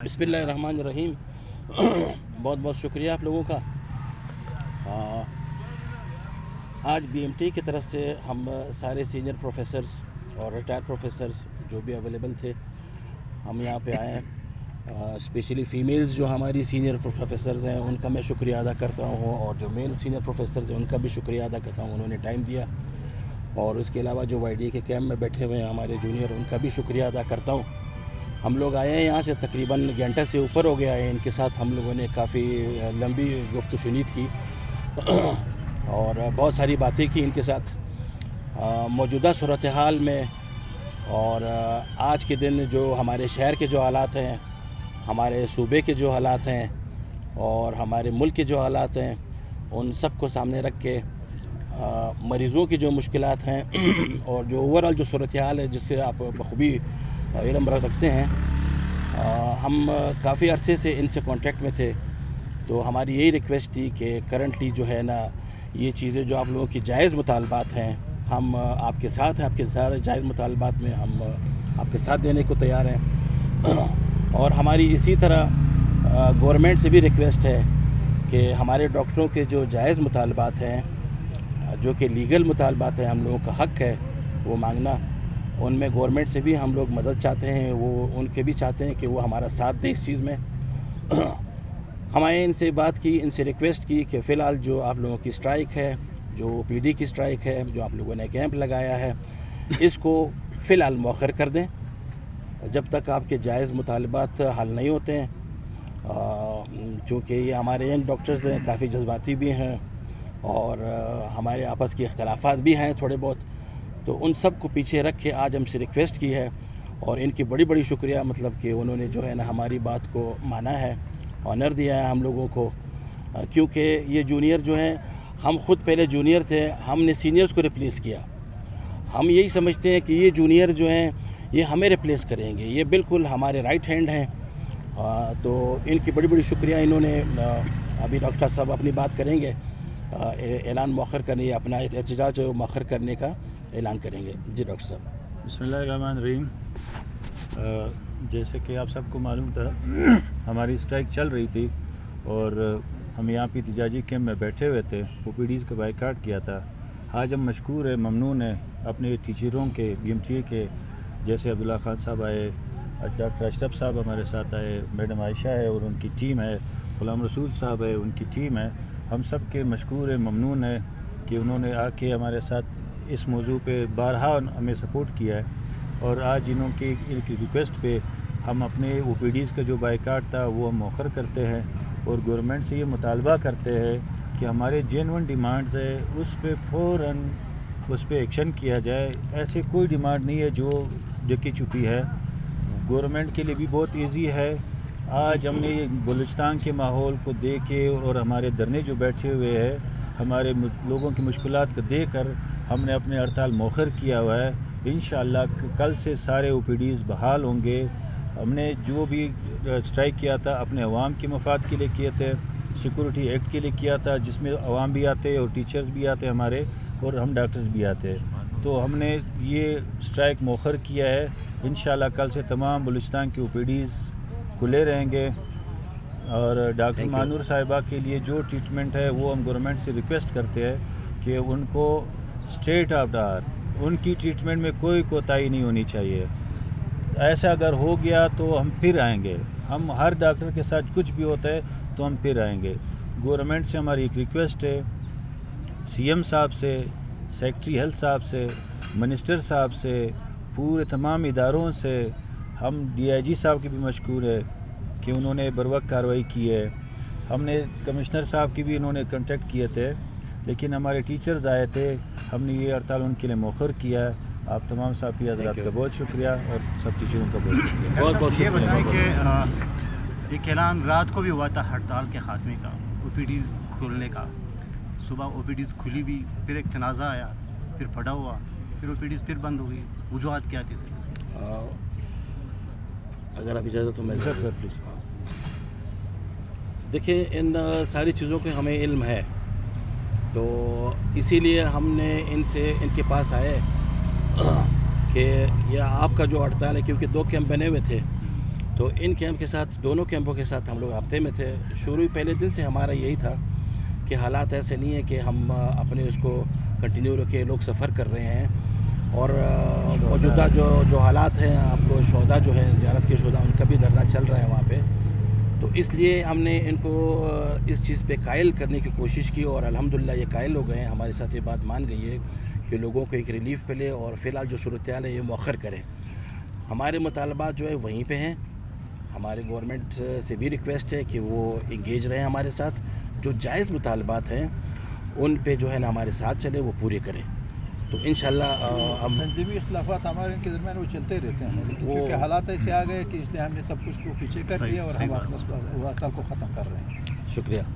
बिस्मिल्लाहिर्रहमानिर्रहीम। बहुत बहुत शुक्रिया आप लोगों का। आज बीएमटी की तरफ से हम सारे सीनियर प्रोफेसर्स और रिटायर्ड प्रोफेसर्स जो भी अवेलेबल थे, हम यहाँ पे आए हैं। स्पेशली फ़ीमेल्स जो हमारी सीनियर प्रोफेसर्स हैं उनका मैं शुक्रिया अदा करता हूँ, और जो मेल सीनियर प्रोफेसर्स हैं उनका भी शुक्रिया अदा करता हूँ, उन्होंने टाइम दिया। और उसके अलावा जो वाईडी के कैंप में बैठे हुए हैं हमारे जूनियर, उनका भी शुक्रिया अदा करता हूँ। हम लोग आए हैं यहाँ से तकरीबन घंटे से ऊपर हो गया है। इनके साथ हम लोगों ने काफ़ी लंबी गुफ्तगू शुनीद की और बहुत सारी बातें की इनके साथ मौजूदा सूरत हाल में। और आज के दिन जो हमारे शहर के जो हालात हैं, हमारे सूबे के जो हालात हैं और हमारे मुल्क के जो हालात हैं, उन सब को सामने रख के मरीज़ों की जो मुश्किलात हैं और जो ओवरऑल जो सूरत हाल है जिससे आप बखूबी इल्म रखते हैं, हम काफ़ी अरसे से इनसे कांटेक्ट में थे। तो हमारी यही रिक्वेस्ट थी कि करंटली जो है ना, ये चीज़ें जो आप लोगों की जायज़ मुतालबात हैं, हम आपके साथ हैं। आपके सारे जायज़ मुतालबात में हम आपके साथ देने को तैयार हैं। और हमारी इसी तरह गवर्नमेंट से भी रिक्वेस्ट है कि हमारे डॉक्टरों के जो जायज़ मुतालबात हैं, जो कि लीगल मुतालबात हैं, हम लोगों का हक़ है वो मांगना, उनमें गवर्नमेंट से भी हम लोग मदद चाहते हैं। वो उनके भी चाहते हैं कि वो हमारा साथ दें इस चीज़ में। हमारे इनसे बात की, इनसे रिक्वेस्ट की कि फ़िलहाल जो आप लोगों की स्ट्राइक है, जो ओपीडी की स्ट्राइक है, जो आप लोगों ने कैंप लगाया है, इसको फ़िलहाल मौखर कर दें जब तक आपके जायज़ मुतालबात हल नहीं होते हैं। चूँकि ये हमारे यंग डॉक्टर्स हैं, काफ़ी जज्बाती भी हैं और हमारे आपस के इख्तलाफात भी हैं थोड़े बहुत। तो उन सब को पीछे रख के आज हमसे रिक्वेस्ट की है, और इनकी बड़ी बड़ी शुक्रिया, मतलब कि उन्होंने जो है ना हमारी बात को माना है, ऑनर दिया है हम लोगों को। क्योंकि ये जूनियर जो हैं, हम ख़ुद पहले जूनियर थे, हमने सीनियर्स को रिप्लेस किया। हम यही समझते हैं कि ये जूनियर जो हैं ये हमें रिप्लेस करेंगे, ये बिल्कुल हमारे राइट हैंड हैं। तो इनकी बड़ी बड़ी शुक्रिया। इन्होंने अभी डॉक्टर साहब अपनी बात करेंगे, ऐलान मौखर करने, अपना एहतजाज मौखर करने का ऐलान करेंगे। जी डॉक्टर साहब। बिस्मिल्लाहिर्रहमानिर्रहीम। जैसे कि आप सबको मालूम था, हमारी स्ट्राइक चल रही थी और हम यहाँ पे एहतजाजी कैंप में बैठे हुए थे। ओपीडीज़ का बाइकाट किया था। आज हम मशकूर है, ममनून है अपने टीचरों के, बीएमटी के, जैसे अब्दुल्ला खान साहब आए, डॉक्टर अशरफ साहब हमारे साथ आए, मैडम आयशा है और उनकी टीम है, गुलाम रसूल साहब है, उनकी टीम है। हम सब के मशकूर है, ममनून है कि उन्होंने आके हमारे साथ इस मौजू पे बारहा हमें सपोर्ट किया है। और आज इनकी रिक्वेस्ट पे हम अपने ओपीडीज़ का जो बाइकाट था वो हम मौखर करते हैं और गवर्नमेंट से ये मुतालबा करते हैं कि हमारे जेन्युइन डिमांड्स है उस पे फ़ौरन उस पे एक्शन किया जाए। ऐसे कोई डिमांड नहीं है जो ढकी छुपी है। गवर्नमेंट के लिए भी बहुत ईजी है। आज हमने बलूचिस्तान के माहौल को देख के और हमारे धरने जो बैठे हुए हैं, हमारे लोगों की मुश्किलात को देख कर हमने अपने हड़ताल मौखर किया हुआ है। इंशाअल्लाह कल से सारे ओपीडीज़ बहाल होंगे। हमने जो भी स्ट्राइक किया था अपने अवाम के मफाद के लिए किए थे, सिक्योरिटी एक्ट के लिए किया था, जिसमें अवाम भी आते और टीचर्स भी आते हमारे, और हम डॉक्टर्स भी आते। तो हमने ये स्ट्राइक मौखर किया है। इंशाअल्लाह कल से तमाम बलूचिस्तान के ओपीडीज़ खुले रहेंगे। और डॉक्टर मानूर साहिबा के लिए जो ट्रीटमेंट है वो हम गवर्नमेंट से रिक्वेस्ट करते हैं कि उनको स्ट्रेट आफ्टर उनकी ट्रीटमेंट में कोई कोताही नहीं होनी चाहिए। ऐसा अगर हो गया तो हम फिर आएंगे। हम हर डॉक्टर के साथ कुछ भी होता है तो हम फिर आएंगे। गवर्नमेंट से हमारी एक रिक्वेस्ट है, सीएम साहब से, सेक्रेटरी हेल्थ साहब से, मिनिस्टर साहब से, पूरे तमाम इदारों से, हम डीआईजी साहब की भी मशकूर है कि उन्होंने बरवक्त कार्रवाई की है। हमने कमिश्नर साहब की भी इन्होंने कांटेक्ट किए थे, लेकिन हमारे टीचर्स आए थे, हमने ये हड़ताल उनके लिए मौखर किया है। आप तमाम साथी हज़रात का बहुत शुक्रिया और सब टीचरों का बहुत शुक्रिया। बहुत बहुत ये बताएं कि एक ऐलान रात को भी हुआ था हड़ताल के ख़ात्मे का, ओपीडीज़ खोलने का। सुबह ओपीडीज़ खुली भी, फिर एक तनाज़ा आया, फिर फटा हुआ, फिर ओपीडीज़ फिर बंद हो गई। वजूहात क्या थी सर? अगर आप इजाज़त तो मैं सर प्लीज़। देखिए, इन सारी चीज़ों के हमें इल्म है, तो इसीलिए हमने इनके पास आए कि यह आपका जो हड़ताल है, क्योंकि 2 कैंप बने हुए थे, تو ان کیمپ کے ساتھ، دونوں کیمپوں کے ساتھ ہم لوگ رابطے میں تھے. شروع پہلے دن سے ہمارا یہی تھا کہ حالات ایسے نہیں ہیں کہ ہم اپنے اس کو کنٹینیو رکھے. لوگ سفر کر رہے ہیں اور موجودہ جو حالات ہیں، آپ کو شہداء جو ہیں، زیارت کے شہداء، ان کا بھی دھرنا چل رہا ہے وہاں پہ. تو اس لیے ہم نے ان کو اس چیز پہ قائل کرنے کی کوشش کی اور الحمدللہ یہ قائل ہو گئے ہیں. ہمارے ساتھ یہ بات مان گئی ہے کہ لوگوں کو ایک ریلیف ملے اور فی الحال جو صورتحال ہے یہ مؤخر کریں. ہمارے مطالبات جو ہے وہیں پہ ہیں. ہمارے گورنمنٹ سے بھی ریکویسٹ ہے کہ وہ انگیج رہیں ہمارے ساتھ. جو جائز مطالبات ہیں ان پہ جو ہے نا ہمارے ساتھ چلے، وہ پورے کریں. تو انشاءاللہ ہم تنظیمی اختلافات ہمارے ان کے درمیان وہ چلتے رہتے ہیں، لیکن کیونکہ حالات ایسے آ گئے کہ اس لیے ہم نے سب کچھ کو پیچھے کر دیا اور ہم اپنے کو ختم کر رہے ہیں. شکریہ.